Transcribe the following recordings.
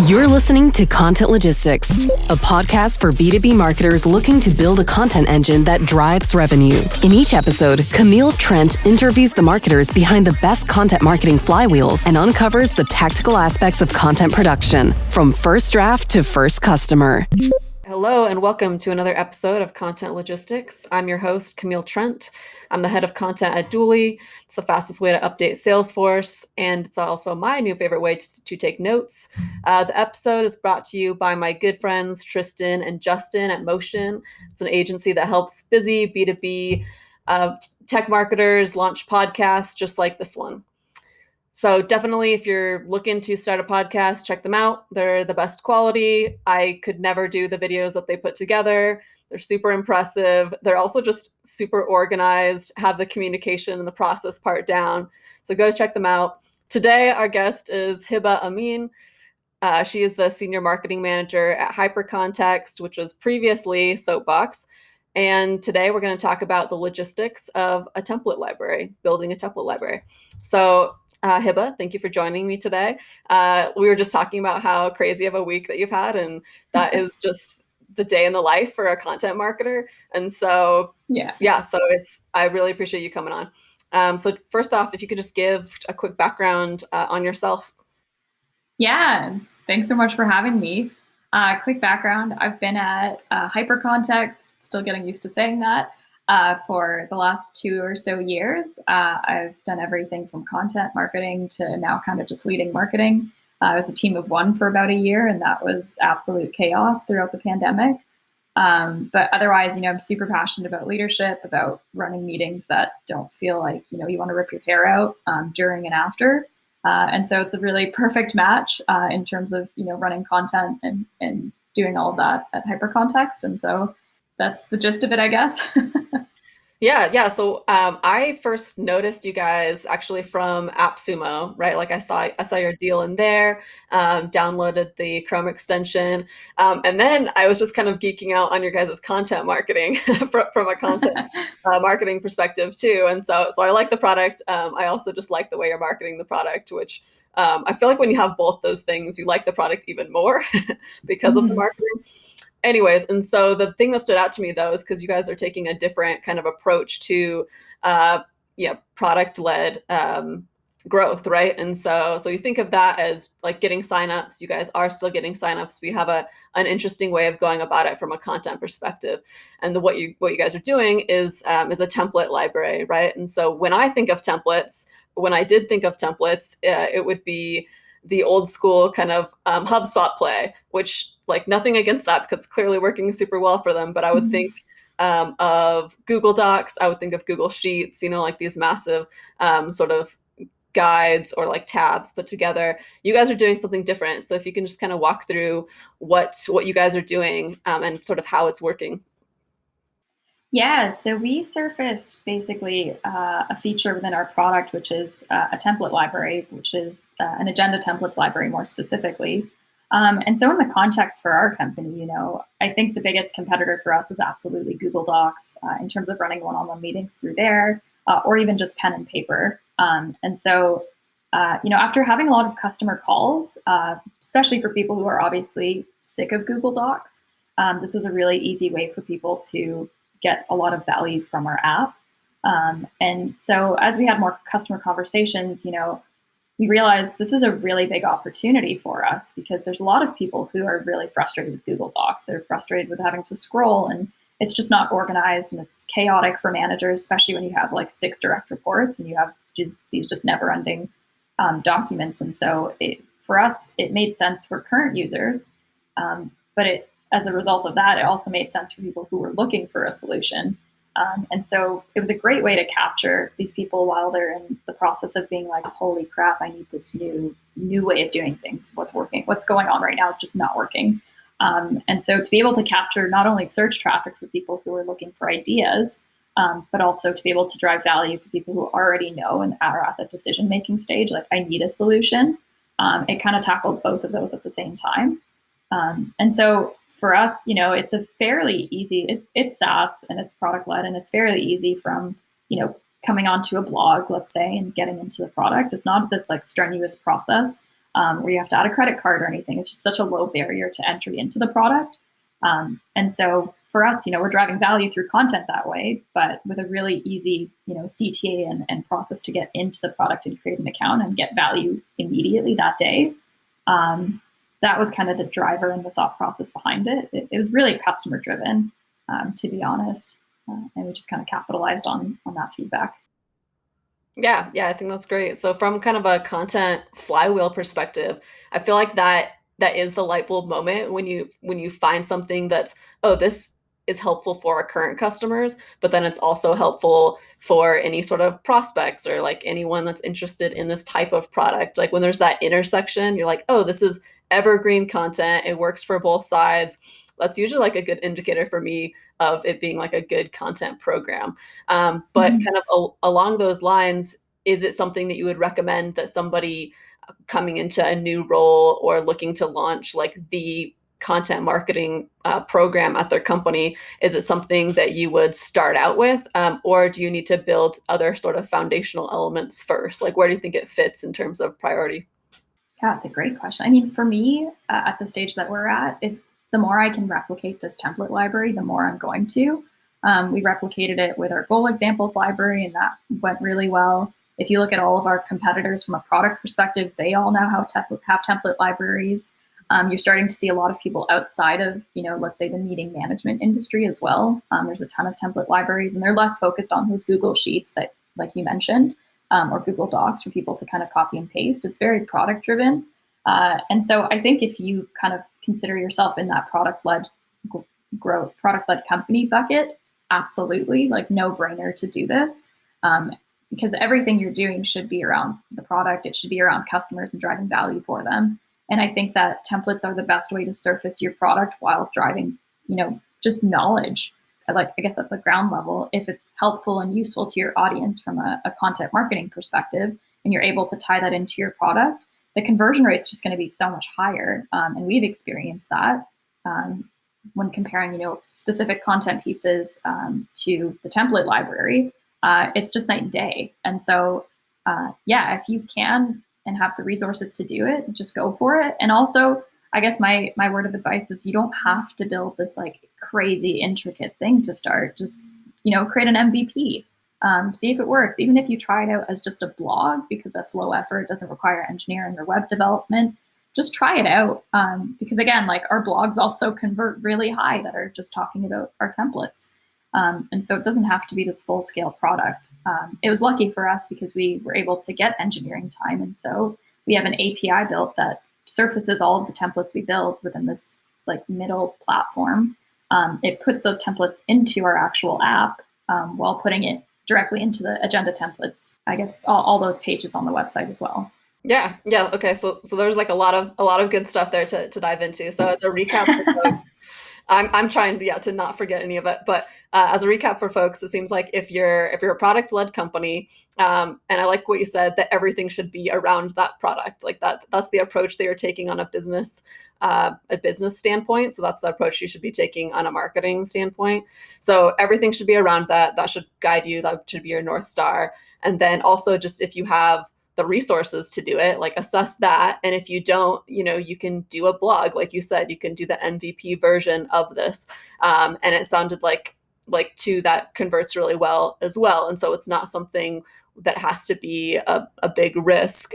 You're listening to Content Logistics, a podcast for B2B marketers looking to build a content engine that drives revenue. In each episode, Camille Trent interviews the marketers behind the best content marketing flywheels and uncovers the tactical aspects of content production, from first draft to first customer. Hello and welcome to another episode of Content Logistics. I'm your host, Camille Trent. I'm the head of content at Dooley. It's the fastest way to update Salesforce, and it's also my new favorite way to take notes. The episode is brought to you by my good friends, Tristan and Justin at Motion. It's an agency that helps busy B2B tech marketers launch podcasts just like this one. So definitely, if you're looking to start a podcast, check them out. They're the best quality. I could never do the videos that they put together. They're super impressive. They're also just super organized, have the communication and the process part down. So go check them out. Today, our guest is Hiba Amin. She is the senior marketing manager at Hypercontext, which was previously Soapbox. And today we're going to talk about the logistics of a template library, building a template library. So Hiba, thank you for joining me today. We were just talking about how crazy of a week that you've had, and that is just the day in the life for a content marketer. And so, so I really appreciate you coming on. So first off, if you could just give a quick background on yourself. Yeah, thanks so much for having me. Quick background, I've been at Hypercontext, still getting used to saying that, for the last 2 or so years. I've done everything from content marketing to now kind of just leading marketing. I was a team of one for about a year, and that was absolute chaos throughout the pandemic. But otherwise, I'm super passionate about leadership, about running meetings that don't feel like, you want to rip your hair out during and after. And so it's a really perfect match in terms of, running content and doing all of that at Hypercontext. And so that's the gist of it, I guess. Yeah. So I first noticed you guys actually from AppSumo, right? Like I saw your deal in there, downloaded the Chrome extension, and then I was just kind of geeking out on your guys' content marketing from a content marketing perspective too. And so I like the product. I also just like the way you're marketing the product, which I feel like when you have both those things, you like the product even more because of the marketing. Anyways, and so the thing that stood out to me though is because you guys are taking a different kind of approach to product-led growth, right? And so you think of that as like getting signups. You guys are still getting signups. We have an interesting way of going about it from a content perspective. And what you guys are doing is a template library, right? And so when I think of templates, it would be the old school kind of HubSpot play, which like nothing against that because it's clearly working super well for them. But I would think of Google Docs. I would think of Google Sheets, like these massive sort of guides or like tabs put together. You guys are doing something different. So if you can just kind of walk through what you guys are doing and sort of how it's working. Yeah, so we surfaced basically a feature within our product, which is a template library, which is an agenda templates library more specifically. And so in the context for our company, I think the biggest competitor for us is absolutely Google Docs in terms of running one-on-one meetings through there or even just pen and paper. And so, after having a lot of customer calls, especially for people who are obviously sick of Google Docs, this was a really easy way for people to get a lot of value from our app. And so as we had more customer conversations, we realized this is a really big opportunity for us because there's a lot of people who are really frustrated with Google Docs. They're frustrated with having to scroll and it's just not organized and it's chaotic for managers, especially when you have like 6 direct reports and you have these just never ending documents. And so for us, it made sense for current users, but as a result of that, it also made sense for people who were looking for a solution. And so it was a great way to capture these people while they're in the process of being like, holy crap, I need this new way of doing things. What's working? What's going on right now is just not working. And so to be able to capture not only search traffic for people who are looking for ideas, but also to be able to drive value for people who already know and are at the decision-making stage, like I need a solution. It kind of tackled both of those at the same time. And so for us, it's a fairly easy, it's SaaS and it's product led and it's fairly easy from, coming onto a blog, let's say, and getting into the product. It's not this like strenuous process. where you have to add a credit card or anything. It's just such a low barrier to entry into the product. And so for us, we're driving value through content that way, but with a really easy, CTA and process to get into the product and create an account and get value immediately that day. That was kind of the driver and the thought process behind it. It was really customer driven, to be honest. And we just kind of capitalized on that feedback. Yeah, I think that's great. So from kind of a content flywheel perspective, I feel like that is the light bulb moment when you find something that's, oh, this is helpful for our current customers, but then it's also helpful for any sort of prospects or like anyone that's interested in this type of product. Like when there's that intersection, you're like, oh, this is evergreen content. It works for both sides. That's usually like a good indicator for me of it being like a good content program. But kind of along those lines, is it something that you would recommend that somebody coming into a new role or looking to launch like the content marketing program at their company? Is it something that you would start out with, or do you need to build other sort of foundational elements first? Like, where do you think it fits in terms of priority? Yeah, it's a great question. I mean, for me, at the stage that we're at, if the more I can replicate this template library, the more I'm going to. We replicated it with our goal examples library, and that went really well. If you look at all of our competitors from a product perspective, they all now have template libraries. You're starting to see a lot of people outside of, let's say the meeting management industry as well. There's a ton of template libraries, and they're less focused on those Google Sheets that, like you mentioned, or Google Docs for people to kind of copy and paste. It's very product driven. And so I think if you kind of consider yourself in that product-led company bucket, absolutely, like no brainer to do this. Because everything you're doing should be around the product. It should be around customers and driving value for them. And I think that templates are the best way to surface your product while driving, just knowledge, like I guess at the ground level. If it's helpful and useful to your audience from a content marketing perspective, and you're able to tie that into your product, the conversion rate is just going to be so much higher. And we've experienced that when comparing, specific content pieces to the template library. It's just night and day. And so, if you can and have the resources to do it, just go for it. And also, I guess my word of advice is you don't have to build this like crazy intricate thing to start. Just, create an MVP. See if it works. Even if you try it out as just a blog, because that's low effort, doesn't require engineering or web development, just try it out. Because again, like our blogs also convert really high that are just talking about our templates. And so it doesn't have to be this full scale product. It was lucky for us because we were able to get engineering time. And so we have an API built that surfaces all of the templates we build within this like middle platform. It puts those templates into our actual app while putting it directly into the agenda templates, I guess all those pages on the website as well. Yeah. Okay. So there's like a lot of good stuff there to dive into. So as a recap for folks, I'm trying to not forget any of it. But as a recap for folks, it seems like if you're a product-led company, and I like what you said, that everything should be around that product. Like that's the approach that you're taking on a business standpoint. So that's the approach you should be taking on a marketing standpoint. So everything should be around that. That should guide you. That should be your North Star. And then also just if you have the resources to do it, like assess that. And if you don't, you can do a blog. Like you said, you can do the MVP version of this. And it sounded like that converts really well as well. And so it's not something that has to be a big risk.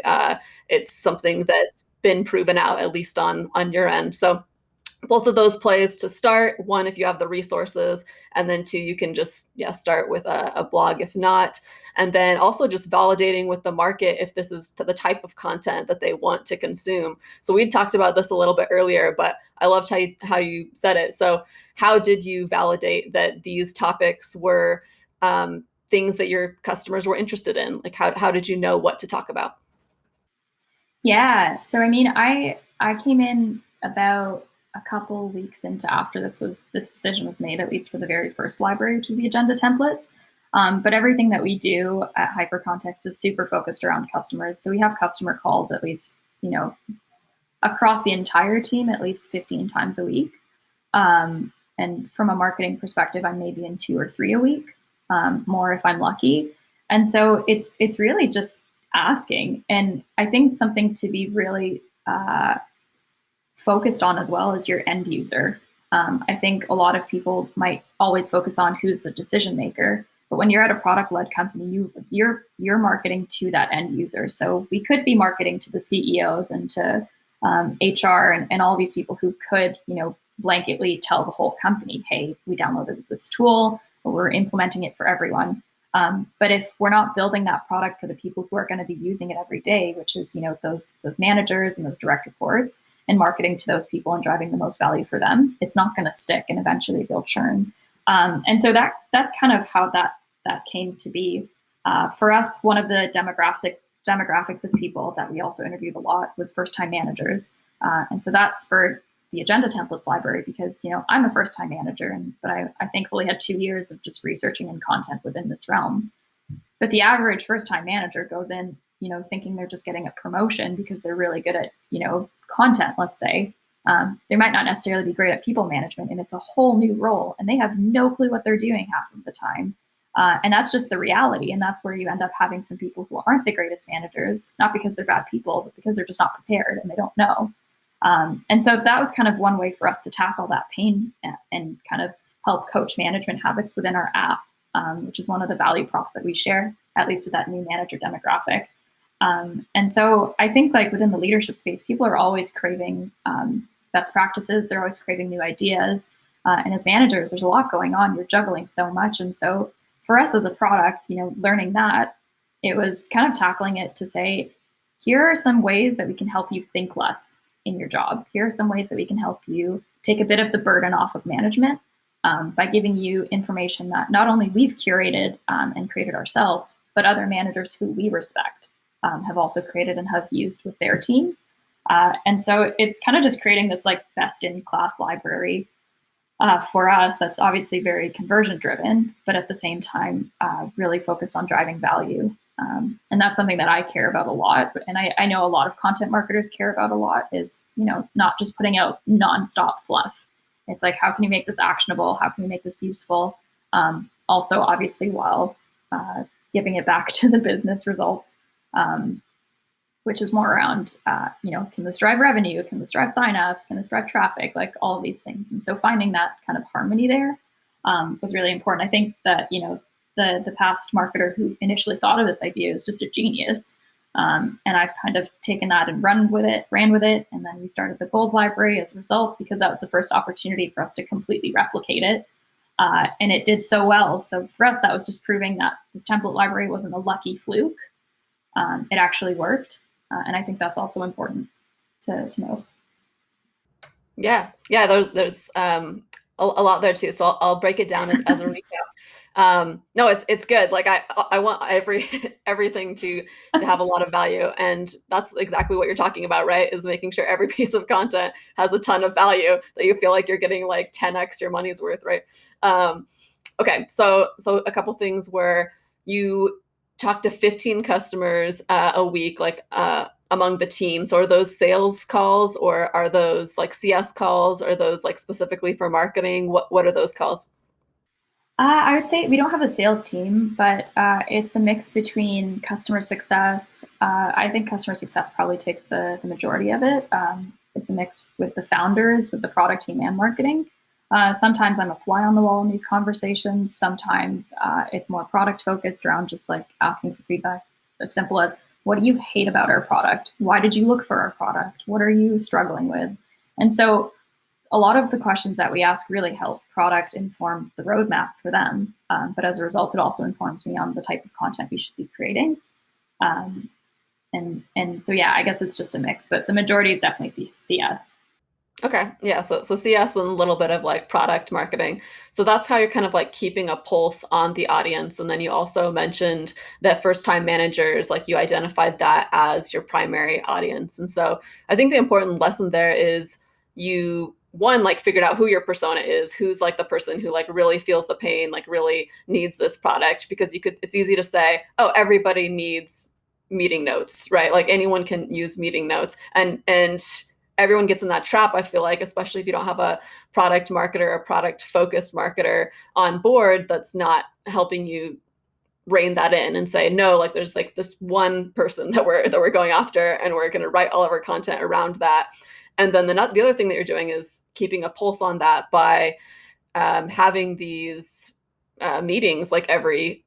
It's something that's been proven out, at least on your end. So both of those plays to start. One, if you have the resources, and then two, you can just start with a blog if not. And then also just validating with the market if this is the type of content that they want to consume. So we talked about this a little bit earlier, but I loved how you said it. So how did you validate that these topics were things that your customers were interested in? Like how did you know what to talk about? Yeah. So I mean, I came in about a couple weeks into after this decision was made, at least for the very first library, which is the agenda templates. But everything that we do at Hypercontext is super focused around customers. So we have customer calls at least, across the entire team, at least 15 times a week. And from a marketing perspective, I'm maybe in 2 or 3 a week, more if I'm lucky. And so it's really just asking. And I think something to be really focused on as well as your end user. I think a lot of people might always focus on who's the decision maker, but when you're at a product-led company, you're marketing to that end user. So we could be marketing to the CEOs and to HR and all these people who could, blanketly tell the whole company, hey, we downloaded this tool, or we're implementing it for everyone. But if we're not building that product for the people who are going to be using it every day, which is, those managers and those direct reports, and marketing to those people and driving the most value for them, it's not going to stick, and eventually they'll churn. And so that's kind of how that came to be. For us, one of the demographics of people that we also interviewed a lot was first-time managers. And so that spurred the agenda templates library, because, I'm a first-time manager, but I thankfully had 2 years of just researching and content within this realm. But the average first-time manager goes in, thinking they're just getting a promotion because they're really good at, content, let's say. They might not necessarily be great at people management, and it's a whole new role, and they have no clue what they're doing half of the time. And that's just the reality. And that's where you end up having some people who aren't the greatest managers, not because they're bad people, but because they're just not prepared and they don't know. And so that was kind of one way for us to tackle that pain and kind of help coach management habits within our app, which is one of the value props that we share, at least with that new manager demographic. And so I think within the leadership space, people are always craving best practices. They're always craving new ideas. And as managers, there's a lot going on. You're juggling so much. And so for us as a product, learning that, it was kind of tackling it to say, here are some ways that we can help you think less in your job. Here are some ways that we can help you take a bit of the burden off of management by giving you information that not only we've curated and created ourselves, but other managers who we respect have also created and have used with their team. And so it's kind of just creating this best-in-class library for us that's obviously very conversion driven, but at the same time, really focused on driving value. And that's something that I care about a lot. And I know a lot of content marketers care about a lot is, not just putting out nonstop fluff. It's how can you make this actionable? How can we make this useful? Also, obviously, while giving it back to the business results, which is more around, can this drive revenue? Can this drive signups? Can this drive traffic? All of these things. And so finding that kind of harmony there was really important. I think that, the past marketer who initially thought of this idea is just a genius. And I've kind of taken that and ran with it. And then we started the goals library as a result, because that was the first opportunity for us to completely replicate it. And it did so well. So for us, that was just proving that this template library wasn't a lucky fluke. It actually worked. And I think that's also important to know. Yeah. There's a lot there too. So I'll break it down as a recap. No, it's good. I want everything to have a lot of value, and that's exactly what you're talking about, right? Is making sure every piece of content has a ton of value that you feel like you're getting 10x your money's worth, right? Okay, so a couple things where you talk to 15 customers a week, among the team. So are those sales calls, or are those CS calls, or are those specifically for marketing? What are those calls? I would say we don't have a sales team, but it's a mix between customer success. I think customer success probably takes the majority of it. It's a mix with the founders, with the product team, and marketing. Sometimes I'm a fly on the wall in these conversations. Sometimes it's more product focused, around just asking for feedback, as simple as, what do you hate about our product? Why did you look for our product? What are you struggling with? And so a lot of the questions that we ask really help product inform the roadmap for them. But as a result, it also informs me on the type of content we should be creating. And so, yeah, I guess it's just a mix, but the majority is definitely CS. Okay. Yeah. So CS and a little bit of product marketing. So that's how you're kind of keeping a pulse on the audience. And then you also mentioned that first time managers, you identified that as your primary audience. And so I think the important lesson there is you figured out who your persona is, who's the person who really feels the pain, really needs this product, because it's easy to say, oh, everybody needs meeting notes, right? Anyone can use meeting notes, and everyone gets in that trap, I feel especially if you don't have a product marketer, a product focused marketer on board that's not helping you rein that in and say, no, like there's like this one person that we're going after, and we're going to write all of our content around that. And then the other thing that you're doing is keeping a pulse on that by having these meetings like every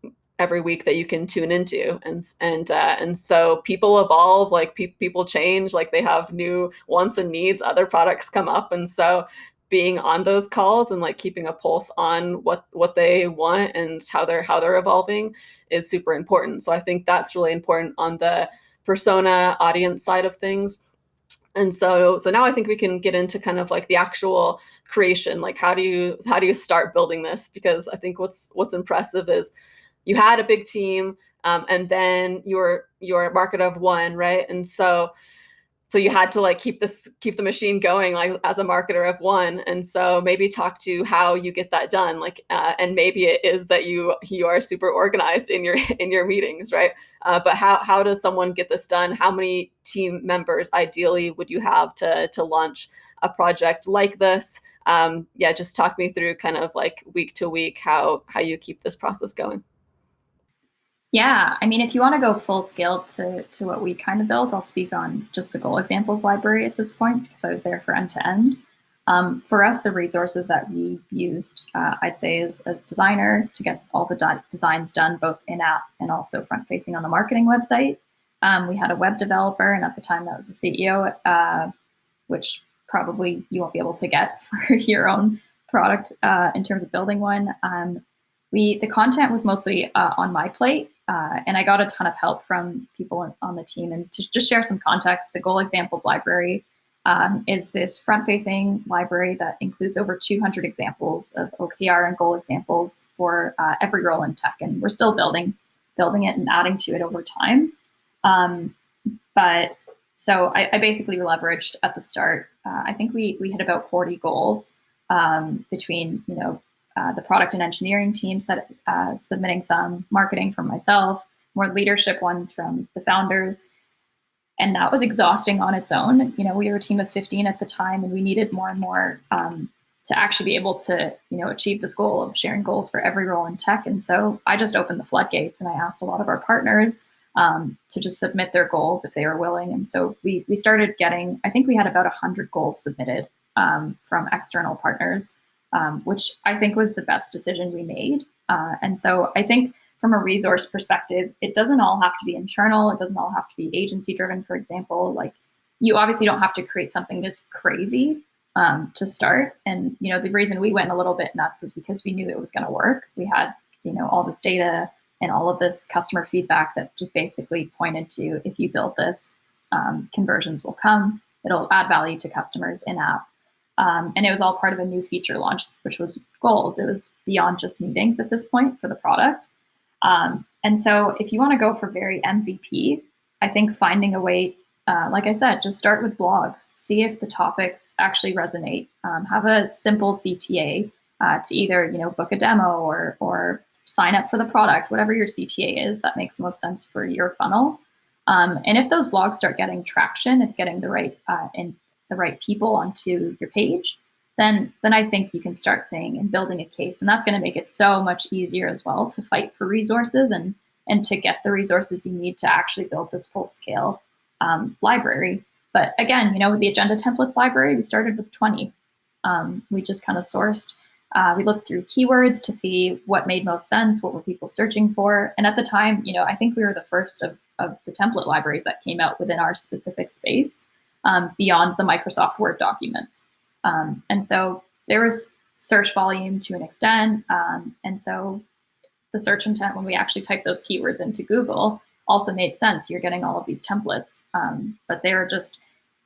week that you can tune into, and so people evolve, like people change, like they have new wants and needs, other products come up, and so being on those calls and like keeping a pulse on what they want and how they're evolving is super important. So I think that's really important on the persona audience side of things. And so now I think we can get into kind of like the actual creation, like how do you start building this? Because I think what's impressive is you had a big team, and then you're a market of one, right? And so you had to like keep the machine going, like as a marketer of one. And so maybe talk to how you get that done, like and maybe it is that you are super organized in your meetings, right? But how does someone get this done? How many team members ideally would you have to launch a project like this? Yeah, just talk me through kind of like week to week how you keep this process going. Yeah, I mean, if you want to go full scale to what we kind of built, I'll speak on just the goal examples library at this point because I was there for end to end. For us, the resources that we used, I'd say, as a designer to get all the designs done, both in-app and also front-facing on the marketing website. We had a web developer, and at the time that was the CEO, which probably you won't be able to get for your own product in terms of building one. The content was mostly on my plate, and I got a ton of help from people on the team. And to just share some context, the goal examples library is this front-facing library that includes over 200 examples of OKR and goal examples for every role in tech. And we're still building it and adding to it over time. But so I basically leveraged at the start. I think we hit about 40 goals between the product and engineering team submitting some, marketing from myself, more leadership ones from the founders. And that was exhausting on its own. We were a team of 15 at the time, and we needed more and more to actually be able to, achieve this goal of sharing goals for every role in tech. And so I just opened the floodgates and I asked a lot of our partners to just submit their goals if they were willing. And so we started getting, I think we had about 100 goals submitted from external partners, which I think was the best decision we made. And so I think from a resource perspective, it doesn't all have to be internal. It doesn't all have to be agency driven, for example. Like, you obviously don't have to create something this crazy to start. And, the reason we went a little bit nuts is because we knew it was going to work. We had, all this data and all of this customer feedback that just basically pointed to, if you build this, conversions will come. It'll add value to customers in app. And it was all part of a new feature launch, which was goals. It was beyond just meetings at this point for the product. And so if you want to go for very MVP, I think finding a way, like I said, just start with blogs, see if the topics actually resonate, have a simple CTA to either, book a demo or sign up for the product, whatever your CTA is, that makes most sense for your funnel. And if those blogs start getting traction, it's getting the right people onto your page, then I think you can start saying and building a case. And that's going to make it so much easier as well to fight for resources and to get the resources you need to actually build this full scale library. But again, with the agenda templates library, we started with 20. We just kind of sourced, we looked through keywords to see what made most sense, what were people searching for. And at the time, I think we were the first of the template libraries that came out within our specific space, beyond the Microsoft Word documents. And so there was search volume to an extent. And so the search intent, when we actually typed those keywords into Google, also made sense. You're getting all of these templates, but they were just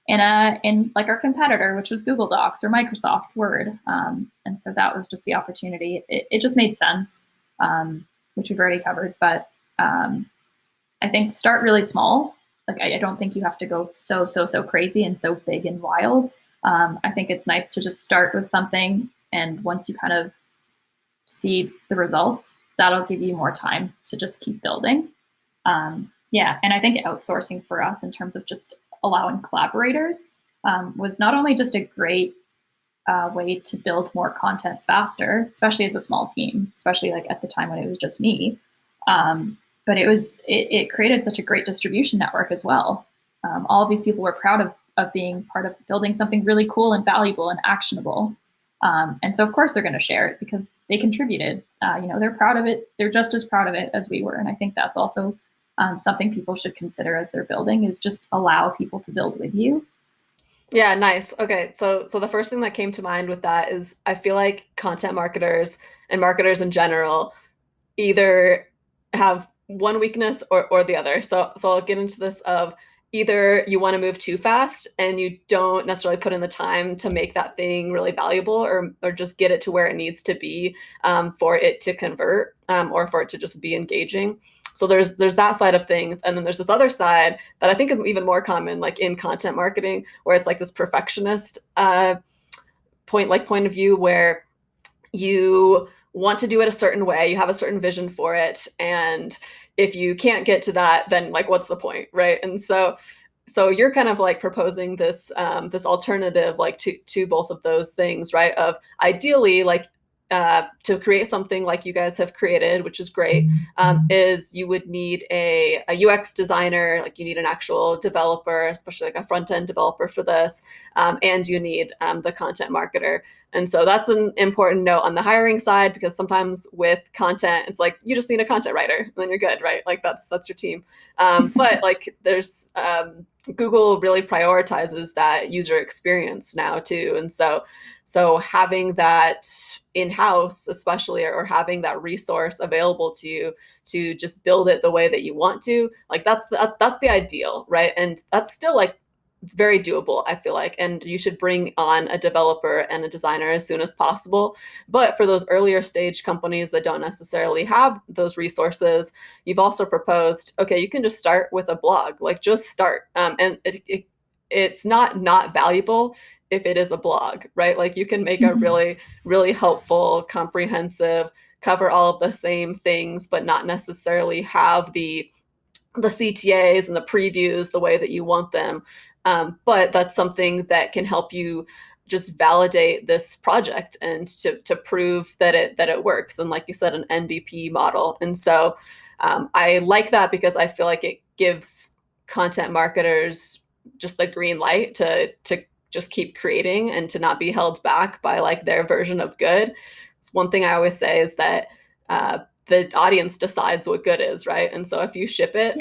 in like our competitor, which was Google Docs or Microsoft Word. And so that was just the opportunity. It just made sense, which we've already covered. But I think start really small. Like, I don't think you have to go so crazy and so big and wild. I think it's nice to just start with something, and once you kind of see the results, that'll give you more time to just keep building. Yeah, and I think outsourcing for us in terms of just allowing collaborators was not only just a great way to build more content faster, especially as a small team, especially like at the time when it was just me, But it created such a great distribution network as well. All of these people were proud of being part of building something really cool and valuable and actionable. And so of course they're going to share it because they contributed. They're proud of it. They're just as proud of it as we were. And I think that's also something people should consider as they're building, is just allow people to build with you. Yeah, nice. Okay, so the first thing that came to mind with that is I feel like content marketers and marketers in general either have one weakness or the other. So I'll get into this of either you want to move too fast and you don't necessarily put in the time to make that thing really valuable, or just get it to where it needs to be for it to convert, or for it to just be engaging. So there's that side of things, and then there's this other side that I think is even more common, like in content marketing, where it's like this perfectionist point of view, where you want to do it a certain way, you have a certain vision for it, and if you can't get to that, then like what's the point, right? And so you're kind of like proposing this this alternative, like to both of those things, right? Of ideally, like to create something like you guys have created, which is great, is you would need a UX designer, like you need an actual developer, especially like a front-end developer for this, and you need the content marketer. And so that's an important note on the hiring side, because sometimes with content, it's like you just need a content writer and then you're good, right? Like that's your team. But like there's Google really prioritizes that user experience now too. And so having that in-house, especially, or having that resource available to you to just build it the way that you want to, like that's the ideal, right? And that's still like very doable, I feel like. And you should bring on a developer and a designer as soon as possible. But for those earlier stage companies that don't necessarily have those resources, you've also proposed, okay, you can just start with a blog, like just start. And it's not valuable if it is a blog, right? Like you can make a really, really helpful, comprehensive, cover all of the same things, but not necessarily have the CTAs and the previews the way that you want them. But that's something that can help you just validate this project and to prove that it works. And like you said, an MVP model. And so I like that because I feel like it gives content marketers just the green light to just keep creating and to not be held back by like their version of good. It's one thing I always say is that the audience decides what good is, right? And so if you ship it,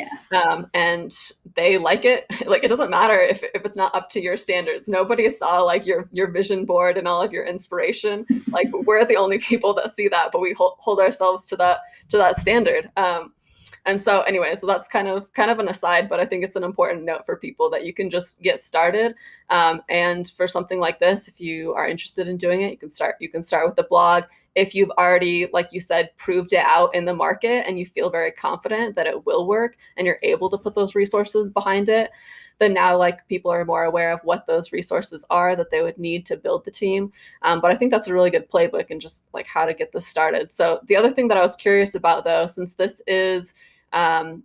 and they like it, like it doesn't matter if it's not up to your standards. Nobody saw like your vision board and all of your inspiration. Like we're the only people that see that, but we hold ourselves to that standard. And so anyway, so that's kind of an aside, but I think it's an important note for people that you can just get started. And for something like this, if you are interested in doing it, you can start with the blog. If you've already, like you said, proved it out in the market and you feel very confident that it will work and you're able to put those resources behind it, then now like people are more aware of what those resources are that they would need to build the team. But I think that's a really good playbook and just like how to get this started. So the other thing that I was curious about though, since this is a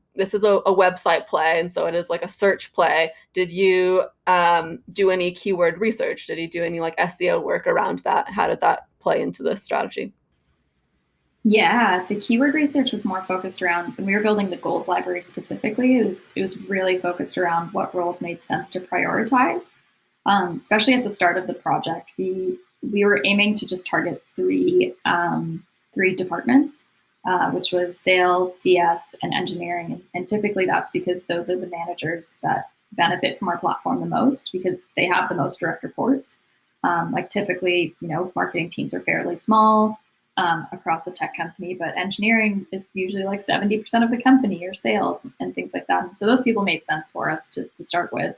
website play, and so it is like a search play, did you do any keyword research? Did you do any like SEO work around that? How did that play into this strategy? Yeah, the keyword research was more focused around, when we were building the goals library specifically, it was really focused around what roles made sense to prioritize. Especially at the start of the project, we were aiming to just target three departments, which was sales, CS, and engineering. And typically that's because those are the managers that benefit from our platform the most because they have the most direct reports. Like typically, marketing teams are fairly small across a tech company, but engineering is usually like 70% of the company, or sales and things like that. And so those people made sense for us to start with.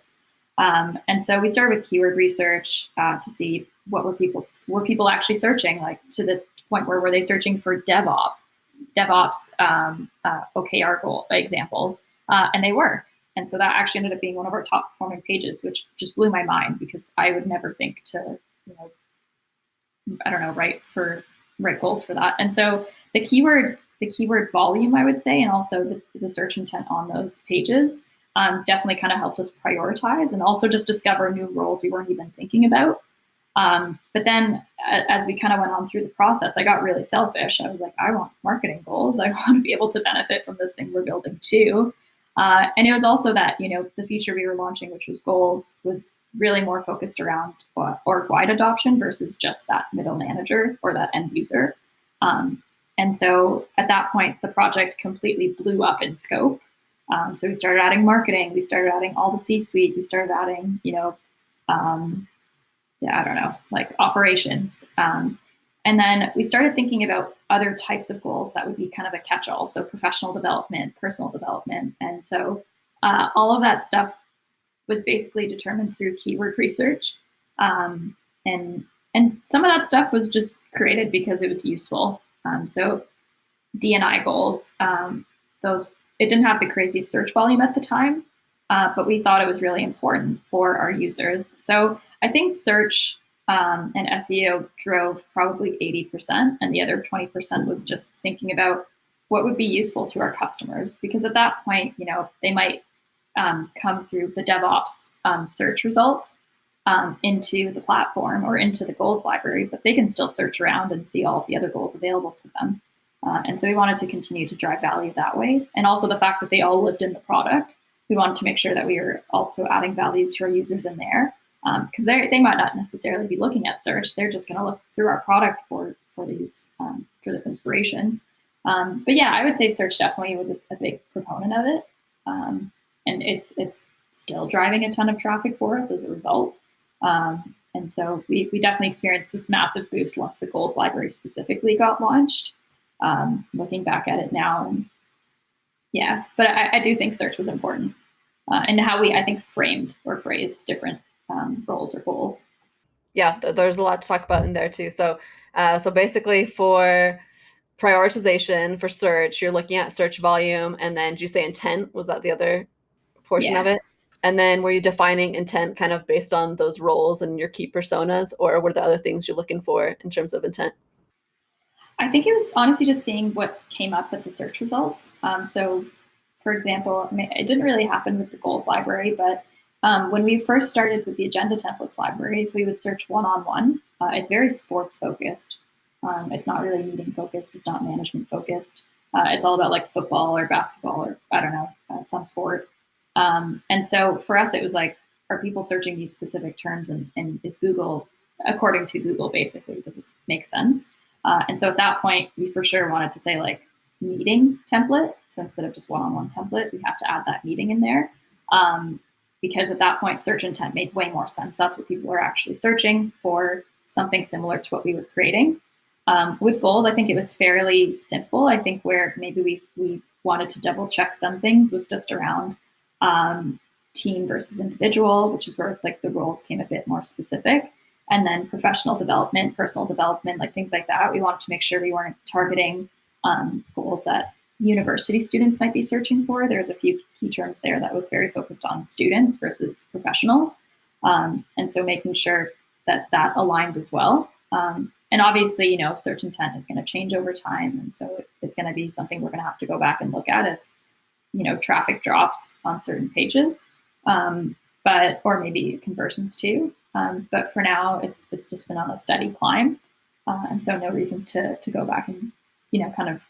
And so we started with keyword research to see what were people actually searching, like to the point where were they searching for DevOps OKR goal examples, and they were. And so that actually ended up being one of our top performing pages, which just blew my mind because I would never think to, write goals for that. And so the keyword volume, I would say, and also the search intent on those pages definitely kind of helped us prioritize and also just discover new roles we weren't even thinking about. But then as we kind of went on through the process, I got really selfish. I was like, I want marketing goals. I want to be able to benefit from this thing we're building too. And it was also that, the feature we were launching, which was goals, was really more focused around org-wide adoption versus just that middle manager or that end user. And so at that point, the project completely blew up in scope. So we started adding marketing, we started adding all the C-suite, we started adding, like operations. And then we started thinking about other types of goals that would be kind of a catch-all. So professional development, personal development. And so all of that stuff was basically determined through keyword research. And some of that stuff was just created because it was useful. So D&I goals, it didn't have the craziest search volume at the time, but we thought it was really important for our users. So I think search and SEO drove probably 80%, and the other 20% was just thinking about what would be useful to our customers. Because at that point, they might come through the DevOps search result into the platform or into the goals library, but they can still search around and see all of the other goals available to them. And so we wanted to continue to drive value that way. And also the fact that they all lived in the product, we wanted to make sure that we were also adding value to our users in there. Because they might not necessarily be looking at search. They're just going to look through our product for this inspiration. But yeah, I would say search definitely was a big proponent of it. And it's still driving a ton of traffic for us as a result. And so we definitely experienced this massive boost once the goals library specifically got launched. Looking back at it now, yeah, but I do think search was important, and how we, I think, framed or phrased different roles or goals. Yeah, there's a lot to talk about in there too. So basically for prioritization for search, you're looking at search volume, and then did you say intent? Was that the other portion of it? And then were you defining intent kind of based on those roles and your key personas, or were there other things you're looking for in terms of intent? I think it was honestly just seeing what came up with the search results. So, for example, it didn't really happen with the goals library, but when we first started with the agenda templates library, if we would search one-on-one, it's very sports focused. It's not really meeting focused. It's not management focused. It's all about like football or basketball or I don't know, some sport. And so for us, it was like, are people searching these specific terms, and is Google, according to Google, basically, does this make sense? And so at that point, we for sure wanted to say like meeting template. So instead of just one-on-one template, we have to add that meeting in there. Because at that point, search intent made way more sense. That's what people were actually searching for, something similar to what we were creating. With goals, I think it was fairly simple. I think where maybe we wanted to double check some things was just around team versus individual, which is where like the roles came a bit more specific. And then professional development, personal development, like things like that. We wanted to make sure we weren't targeting goals that university students might be searching for. There's a few key terms there that was very focused on students versus professionals. And so making sure that aligned as well. And obviously, search intent is going to change over time. And so it's going to be something we're going to have to go back and look at if, traffic drops on certain pages, or maybe conversions too. But for now, it's just been on a steady climb. And so no reason to go back and, kind of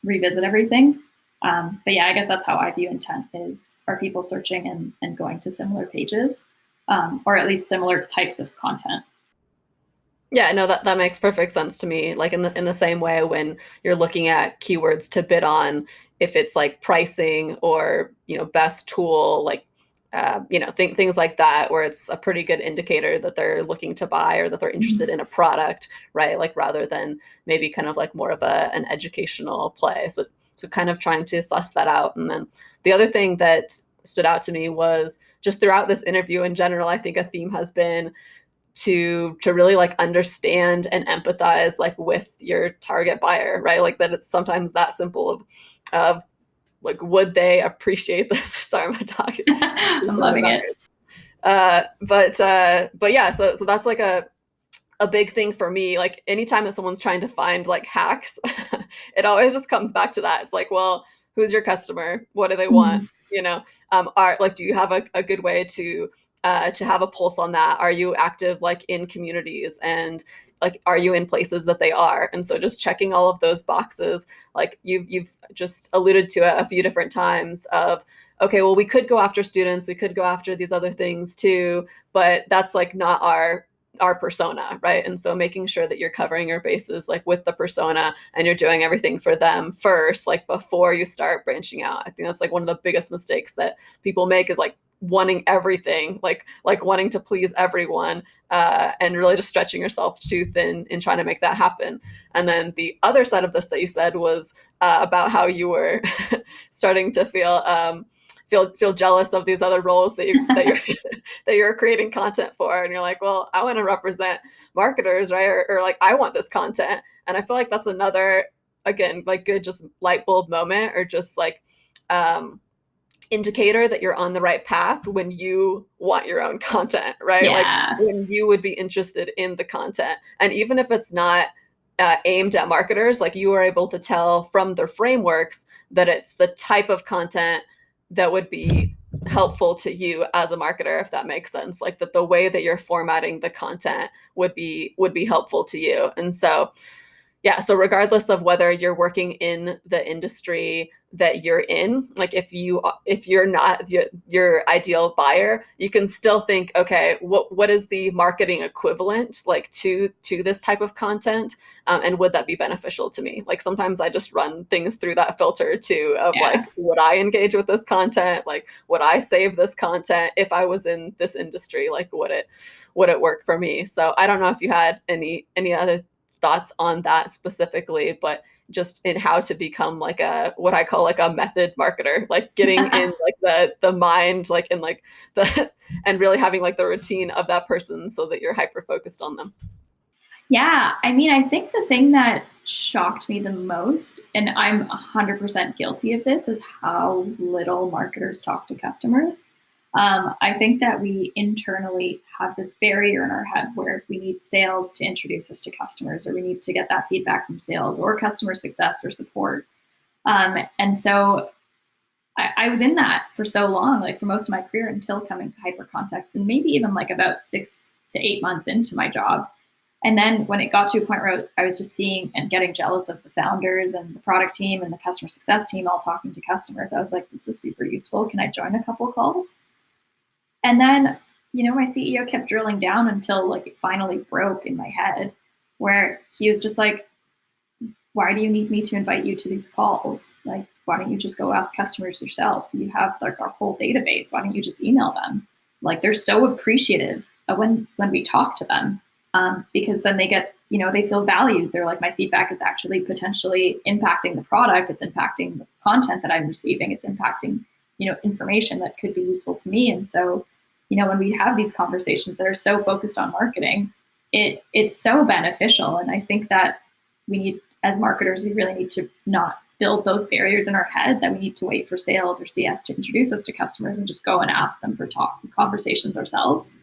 revisit everything. But yeah, I guess that's how I view intent is, are people searching and going to similar pages, or at least similar types of content? Yeah, no, that makes perfect sense to me. Like in the same way when you're looking at keywords to bid on, if it's like pricing or, best tool, like, things like that, where it's a pretty good indicator that they're looking to buy or that they're interested in a product, right? Like rather than maybe kind of like more of an educational play. So kind of trying to suss that out. And then the other thing that stood out to me was just throughout this interview in general, I think a theme has been to really like understand and empathize like with your target buyer, right? Like that it's sometimes that simple of like, would they appreciate this? Sorry, my dog. I'm loving it. But yeah, so that's like a big thing for me. Like anytime that someone's trying to find like hacks, it always just comes back to that. It's like, well, who's your customer? What do they want? Are like, do you have a good way to to have a pulse on that. Are you active like in communities, and like are you in places that they are? And so just checking all of those boxes, like you've just alluded to it a few different times of, okay, well, we could go after students, we could go after these other things too, but that's like not our persona, right? And so making sure that you're covering your bases like with the persona, and you're doing everything for them first, like before you start branching out. I think that's like one of the biggest mistakes that people make, is like wanting everything, like wanting to please everyone, and really just stretching yourself too thin in trying to make that happen. And then the other side of this that you said was about how you were starting to feel jealous of these other roles that you're that you're creating content for, and you're like, well, I want to represent marketers, right? Or like, I want this content. And I feel like that's another, again, like good just light bulb moment, or just like indicator that you're on the right path when you want your own content, right? Yeah. Like when you would be interested in the content. And even if it's not aimed at marketers, like you are able to tell from their frameworks that it's the type of content that would be helpful to you as a marketer, if that makes sense. Like that the way that you're formatting the content would be helpful to you. And so yeah, so regardless of whether you're working in the industry that you're in, like if you're not your ideal buyer, you can still think, okay, what is the marketing equivalent like to this type of content, and would that be beneficial to me? Like sometimes I just run things through that filter too of like, would I engage with this content? Like would I save this content if I was in this industry? Like would it work for me? So I don't know if you had any other thoughts on that specifically, but just in how to become like what I call like a method marketer, like getting in like the mind, like in like the and really having like the routine of that person so that you're hyper focused on them. Yeah, I mean, I think the thing that shocked me the most, and I'm 100% guilty of this, is how little marketers talk to customers. I think that we internally have this barrier in our head where we need sales to introduce us to customers, or we need to get that feedback from sales or customer success or support. And so I was in that for so long, like for most of my career until coming to Hypercontext, and maybe even like about 6 to 8 months into my job. And then when it got to a point where I was just seeing and getting jealous of the founders and the product team and the customer success team all talking to customers, I was like, this is super useful. Can I join a couple of calls? And then, my CEO kept drilling down until like it finally broke in my head, where he was just like, why do you need me to invite you to these calls? Like, why don't you just go ask customers yourself? You have like our whole database. Why don't you just email them? Like, they're so appreciative of when we talk to them, because then they get, they feel valued. They're like, my feedback is actually potentially impacting the product. It's impacting the content that I'm receiving. It's impacting, information that could be useful to me. And so, when we have these conversations that are so focused on marketing, it's so beneficial. And I think that we need, as marketers, we really need to not build those barriers in our head that we need to wait for sales or CS to introduce us to customers, and just go and ask them for conversations ourselves.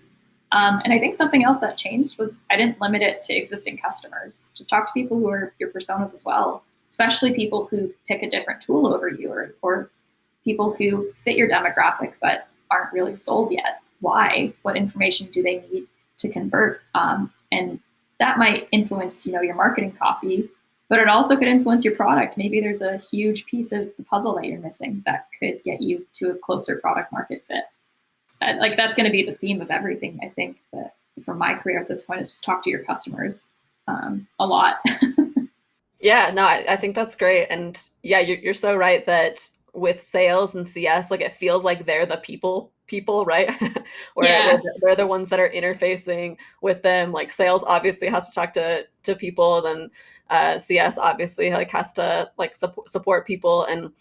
And I think something else that changed was I didn't limit it to existing customers. Just talk to people who are your personas as well, especially people who pick a different tool over you, or people who fit your demographic but aren't really sold yet. Why? What information do they need to convert? And that might influence, your marketing copy, but it also could influence your product. Maybe there's a huge piece of the puzzle that you're missing that could get you to a closer product market fit. Like that's going to be the theme of everything. I think that from my career at this point is just talk to your customers a lot. Yeah, no, I think that's great. And yeah, you're so right that with sales and CS, like it feels like they're the people, right? where they're the ones that are interfacing with them. Like sales obviously has to talk to people, then CS obviously like has to like support people, and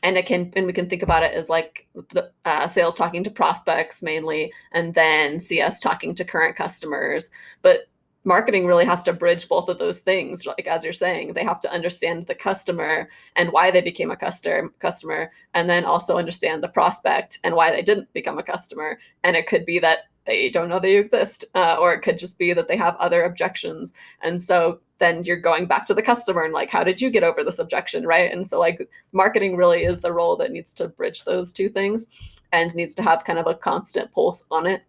we can think about it as like the sales talking to prospects mainly, and then CS talking to current customers. But marketing really has to bridge both of those things. Like, as you're saying, they have to understand the customer and why they became a customer, and then also understand the prospect and why they didn't become a customer. And it could be that they don't know that you exist, or it could just be that they have other objections. And so then you're going back to the customer and like, how did you get over this objection, right? And so like marketing really is the role that needs to bridge those two things and needs to have kind of a constant pulse on it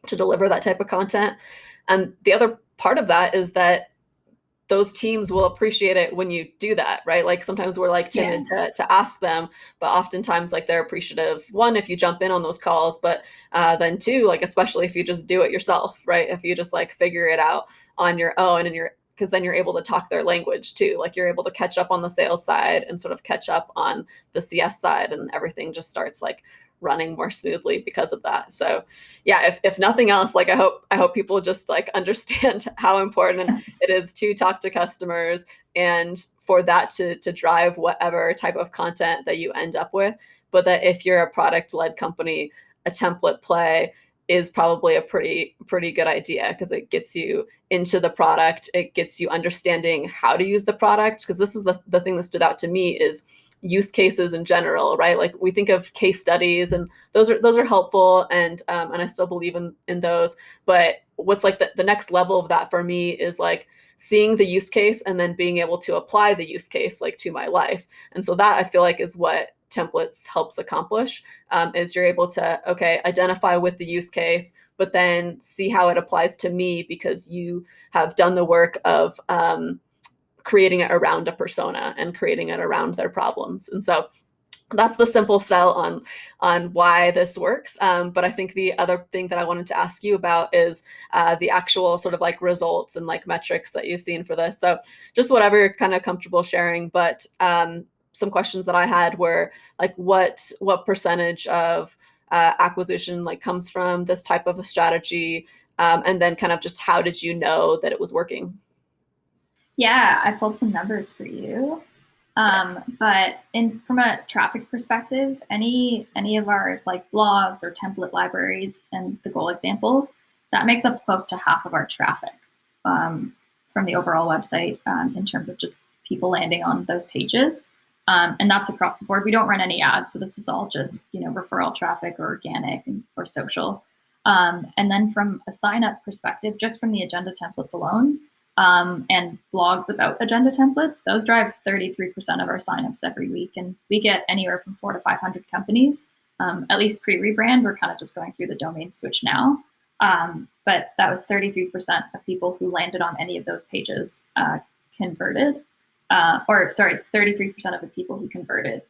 to deliver that type of content. And the other part of that is that those teams will appreciate it when you do that, right? Like sometimes we're like timid to ask them, but oftentimes like they're appreciative. One, if you jump in on those calls, but then two, like especially if you just do it yourself, right? If you just like figure it out on your own and because then you're able to talk their language too. Like you're able to catch up on the sales side and sort of catch up on the CS side, and everything just starts like running more smoothly because of that. So yeah, if nothing else, like I hope people just like understand how important it is to talk to customers and for that to drive whatever type of content that you end up with. But that if you're a product-led company, a template play is probably a pretty good idea, because it gets you into the product. It gets you understanding how to use the product, because this is the thing that stood out to me is use cases in general, right? Like we think of case studies and those are helpful, and I still believe in those. But what's like the next level of that for me is like seeing the use case and then being able to apply the use case like to my life. And so that I feel like is what templates helps accomplish, is you're able to, identify with the use case, but then see how it applies to me because you have done the work of creating it around a persona and creating it around their problems. And so that's the simple sell on why this works. But I think the other thing that I wanted to ask you about is the actual sort of like results and like metrics that you've seen for this. So just whatever you're kind of comfortable sharing. But some questions that I had were like, what percentage of acquisition like comes from this type of a strategy? And then kind of just how did you know that it was working? Yeah, I pulled some numbers for you. Yes. But from a traffic perspective, any of our like blogs or template libraries and the goal examples, that makes up close to half of our traffic from the overall website in terms of just people landing on those pages. And that's across the board. We don't run any ads, so this is all just referral traffic or organic or social. And then from a sign up perspective, just from the agenda templates alone, and blogs about agenda templates, those drive 33% of our signups every week. And we get anywhere from 400 to 500 companies, at least pre-rebrand. We're kind of just going through the domain switch now. But that was 33% of people who landed on any of those pages converted. 33% of the people who converted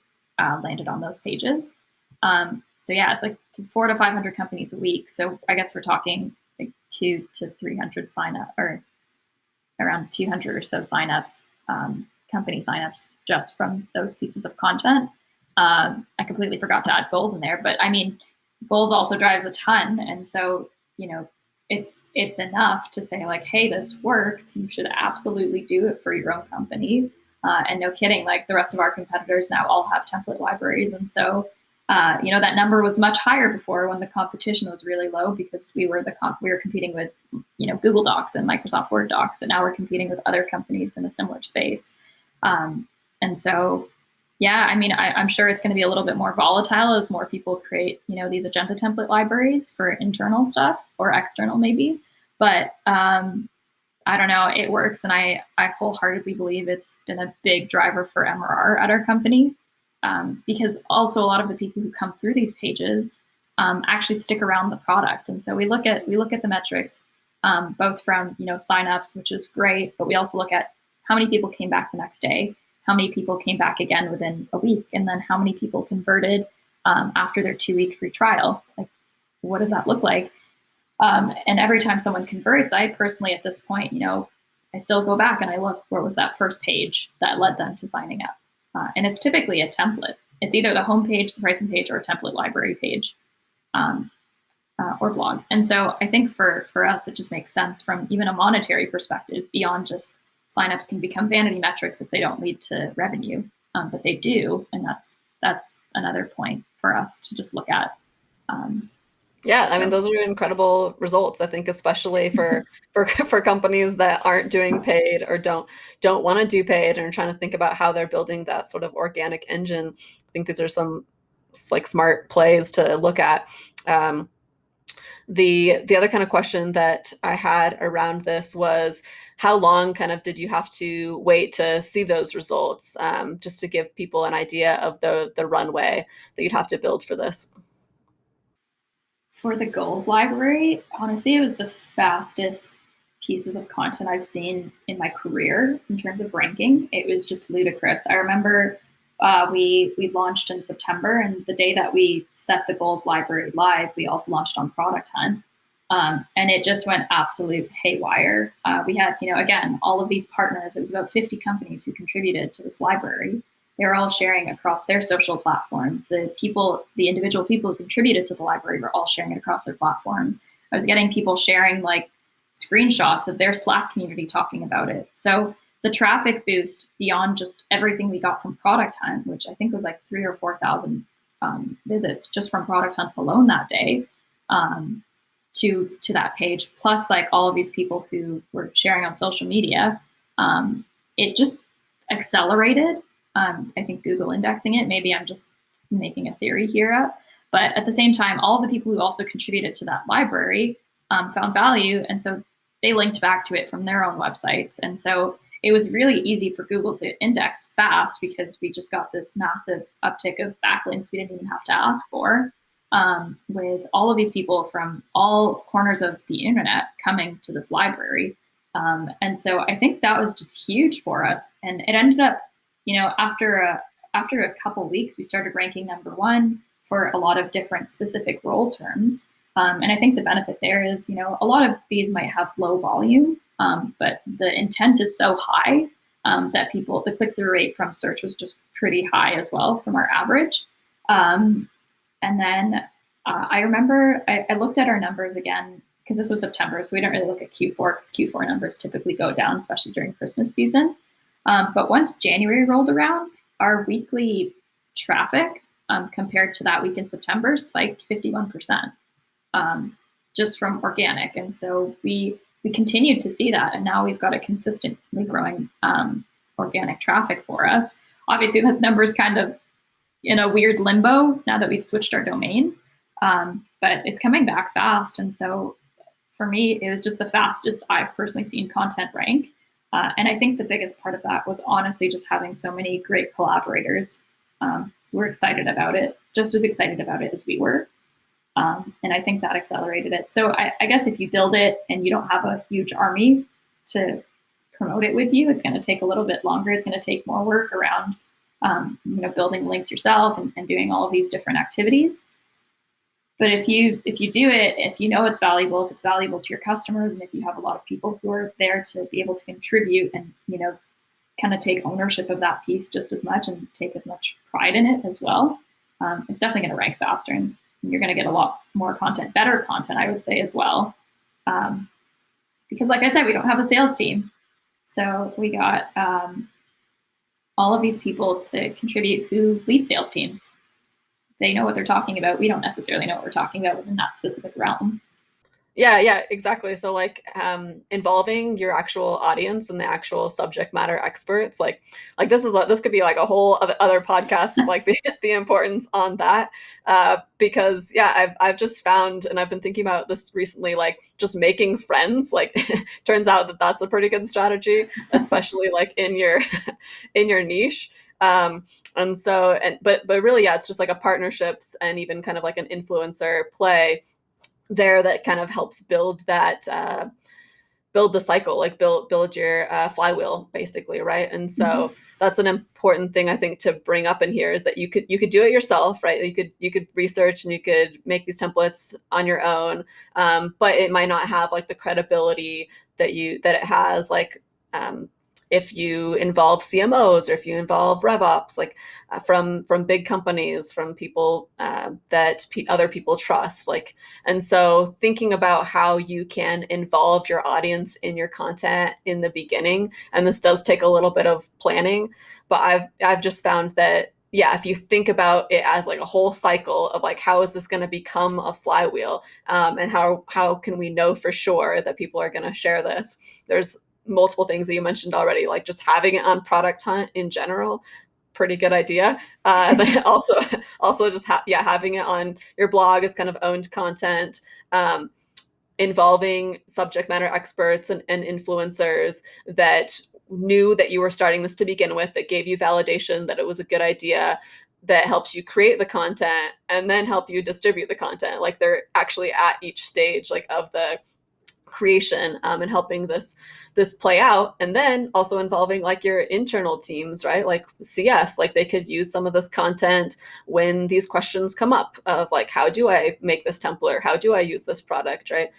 landed on those pages. So yeah, it's like 400 to 500 companies a week. So I guess we're talking like 200 to 300 sign up, or around 200 or so signups, company signups, just from those pieces of content. I completely forgot to add goals in there, but I mean, goals also drives a ton. And so, it's enough to say like, hey, this works. You should absolutely do it for your own company. And no kidding, like the rest of our competitors now all have template libraries. And so, that number was much higher before when the competition was really low, because we were competing with, Google Docs and Microsoft Word docs, but now we're competing with other companies in a similar space. And so, yeah, I mean, I'm sure it's going to be a little bit more volatile as more people create, these agenda template libraries for internal stuff or external maybe. But I don't know, it works. And I wholeheartedly believe it's been a big driver for MRR at our company. Because also a lot of the people who come through these pages actually stick around the product. And so we look at the metrics, both from, signups, which is great, but we also look at how many people came back the next day, how many people came back again within a week, and then how many people converted after their 2-week free trial. Like, what does that look like? And every time someone converts, I personally, at this point, I still go back and I look, where was that first page that led them to signing up? And it's typically a template. It's either the homepage, the pricing page, or a template library page, or blog. And so I think for us, it just makes sense from even a monetary perspective, beyond just signups can become vanity metrics if they don't lead to revenue, but they do. And that's another point for us to just look at. Yeah, I mean, those are incredible results. I think, especially for companies that aren't doing paid or don't want to do paid and are trying to think about how they're building that sort of organic engine. I think these are some like smart plays to look at. The other kind of question that I had around this was, how long kind of did you have to wait to see those results? Just to give people an idea of the runway that you'd have to build for this. For the goals library, honestly, it was the fastest pieces of content I've seen in my career in terms of ranking. It was just ludicrous. I remember we launched in September, and the day that we set the goals library live, we also launched on Product Hunt. And it just went absolute haywire. We had, again, all of these partners. It was about 50 companies who contributed to this library. They were all sharing across their social platforms. The individual people who contributed to the library were all sharing it across their platforms. I was getting people sharing like screenshots of their Slack community talking about it. So the traffic boost beyond just everything we got from Product Hunt, which I think was like 3,000 or 4,000 visits just from Product Hunt alone that day, to that page, plus like all of these people who were sharing on social media, it just accelerated. I think Google indexing it. Maybe I'm just making a theory here up. But at the same time, all of the people who also contributed to that library found value. And so they linked back to it from their own websites. And so it was really easy for Google to index fast because we just got this massive uptick of backlinks we didn't even have to ask for, with all of these people from all corners of the internet coming to this library. And so I think that was just huge for us. And it ended up, after a couple weeks, we started ranking #1 for a lot of different specific role terms. And I think the benefit there is, a lot of these might have low volume, but the intent is so high that the click-through rate from search was just pretty high as well from our average. And then I remember I looked at our numbers again, because this was September, so we don't really look at Q4 because Q4 numbers typically go down, especially during Christmas season. But once January rolled around, our weekly traffic compared to that week in September spiked 51%, just from organic. And so we continued to see that. And now we've got a consistently growing organic traffic for us. Obviously, that number is kind of in a weird limbo now that we've switched our domain, but it's coming back fast. And so for me, it was just the fastest I've personally seen content rank. And I think the biggest part of that was honestly just having so many great collaborators who were excited about it, just as excited about it as we were. And I think that accelerated it. So I guess if you build it and you don't have a huge army to promote it with you, it's going to take a little bit longer. It's going to take more work around building links yourself and doing all of these different activities. But if you do it, if you know it's valuable, if it's valuable to your customers, and if you have a lot of people who are there to be able to contribute and, kind of take ownership of that piece just as much and take as much pride in it as well, it's definitely going to rank faster, and you're going to get a lot more content, better content, I would say as well. Because like I said, we don't have a sales team. So we got all of these people to contribute who lead sales teams. They know what they're talking about. We don't necessarily know what we're talking about within that specific realm. Yeah, exactly. So like involving your actual audience and the actual subject matter experts, like this could be like a whole other podcast of like the importance on that, because I've just found, and I've been thinking about this recently, like just making friends, like turns out that that's a pretty good strategy, especially like in your niche. And so, but really, it's just like a partnerships and even kind of like an influencer play there that kind of helps build that, build the cycle, like build your flywheel, basically, right? And so that's an important thing I think to bring up in here, is that you could do it yourself, right? You could research and you could make these templates on your own, but it might not have like the credibility that it has, like if you involve CMOs or if you involve RevOps, like from big companies, from people that other people trust, like, and so thinking about how you can involve your audience in your content in the beginning, and this does take a little bit of planning, but I've just found that, if you think about it as like a whole cycle of like, how is this going to become a flywheel, and how can we know for sure that people are going to share this? There's multiple things that you mentioned already, like just having it on Product Hunt in general pretty good idea. But also just having it on your blog as kind of owned content, involving subject matter experts and influencers that knew that you were starting this to begin with, that gave you validation that it was a good idea, that helps you create the content and then help you distribute the content. Like they're actually at each stage like of the creation, and helping this play out. And then also involving like your internal teams, right? Like CS, like they could use some of this content when these questions come up of like, how do I make this template? How do I use this product, right?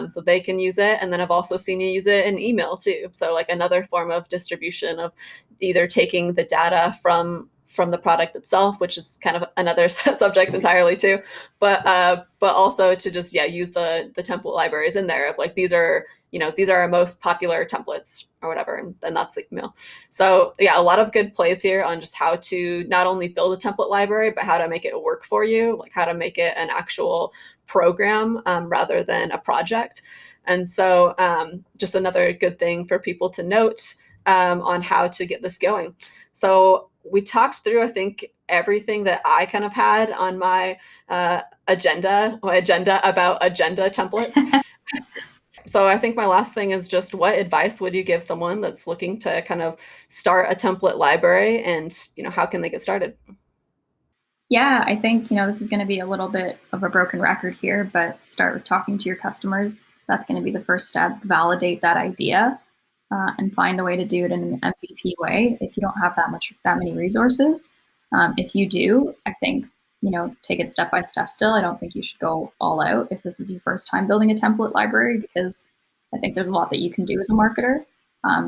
So they can use it. And then I've also seen you use it in email too. So like another form of distribution of either taking the data from the product itself, which is kind of another subject entirely too, but also to just use the template libraries in there of like, these are our most popular templates or whatever, and then that's the email. So a lot of good plays here on just how to not only build a template library, but how to make it work for you, like how to make it an actual program rather than a project. And so just another good thing for people to note on how to get this going. So we talked through, I think, everything that I kind of had on my agenda about agenda templates. So I think my last thing is just, what advice would you give someone that's looking to kind of start a template library, and how can they get started? Yeah, I think this is going to be a little bit of a broken record here, but start with talking to your customers. That's going to be the first step. Validate that idea. And find a way to do it in an MVP way if you don't have that many resources. If you do, I think, take it step by step still. I don't think you should go all out if this is your first time building a template library, because I think there's a lot that you can do as a marketer.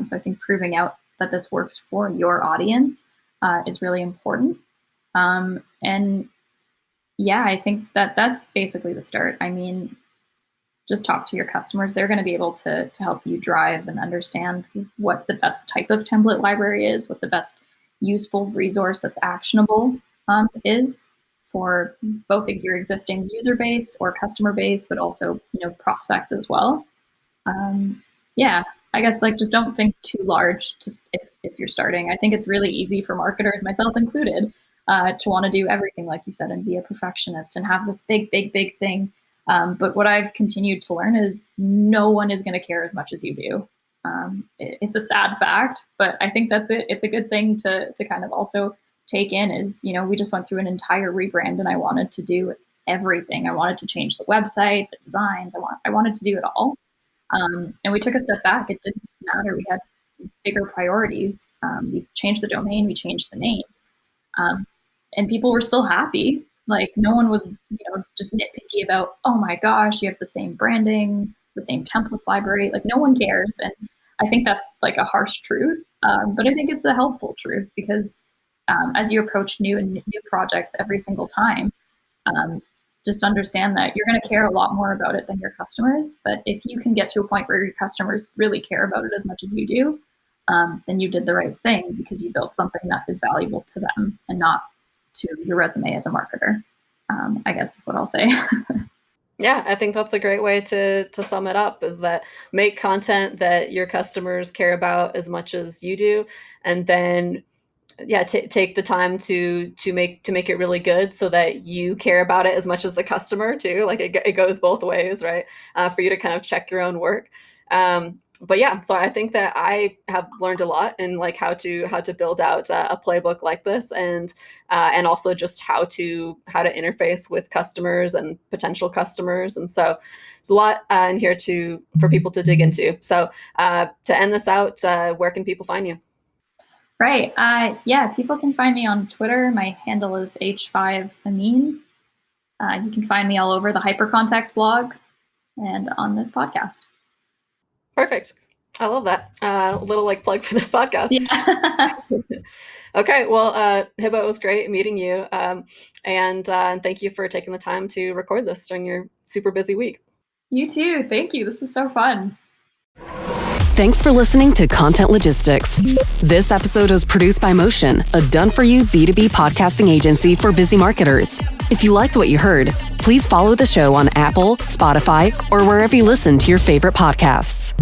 So I think proving out that this works for your audience is really important. I think that's basically the start. I mean, just talk to your customers. They're going to be able to help you drive and understand what the best type of template library is, what the best useful resource that's actionable is for both your existing user base or customer base, but also prospects as well. I guess just don't think too large. Just if you're starting, I think it's really easy for marketers, myself included, to want to do everything like you said and be a perfectionist and have this big thing. But what I've continued to learn is no one is going to care as much as you do. It's a sad fact, but I think that's it. It's a good thing to kind of also take in is, we just went through an entire rebrand and I wanted to do everything. I wanted to change the website, the designs. I wanted to do it all. And we took a step back. It didn't matter. We had bigger priorities. We changed the domain, we changed the name. And people were still happy. Like no one was, just nitpicky about, oh my gosh, you have the same branding, the same templates library. Like no one cares. And I think that's like a harsh truth. But I think it's a helpful truth because as you approach new projects every single time, just understand that you're going to care a lot more about it than your customers. But if you can get to a point where your customers really care about it as much as you do, then you did the right thing because you built something that is valuable to them and not to your resume as a marketer, I guess is what I'll say. Yeah, I think that's a great way to sum it up, is that make content that your customers care about as much as you do. And then, take the time to make it really good so that you care about it as much as the customer too. Like it goes both ways, right? For you to kind of check your own work. But so I think that I have learned a lot in like how to build out a playbook like this, and also just how to interface with customers and potential customers. And so there's a lot in here for people to dig into. So to end this out, where can people find you? Right. People can find me on Twitter. My handle is H5 Amin. You can find me all over the Hypercontext blog and on this podcast. Perfect. I love that. Little plug for this podcast. Yeah. Okay. Well, Hiba, it was great meeting you. And thank you for taking the time to record this during your super busy week. You too. Thank you. This is so fun. Thanks for listening to Content Logistics. This episode was produced by Motion, a done-for-you B2B podcasting agency for busy marketers. If you liked what you heard, please follow the show on Apple, Spotify, or wherever you listen to your favorite podcasts.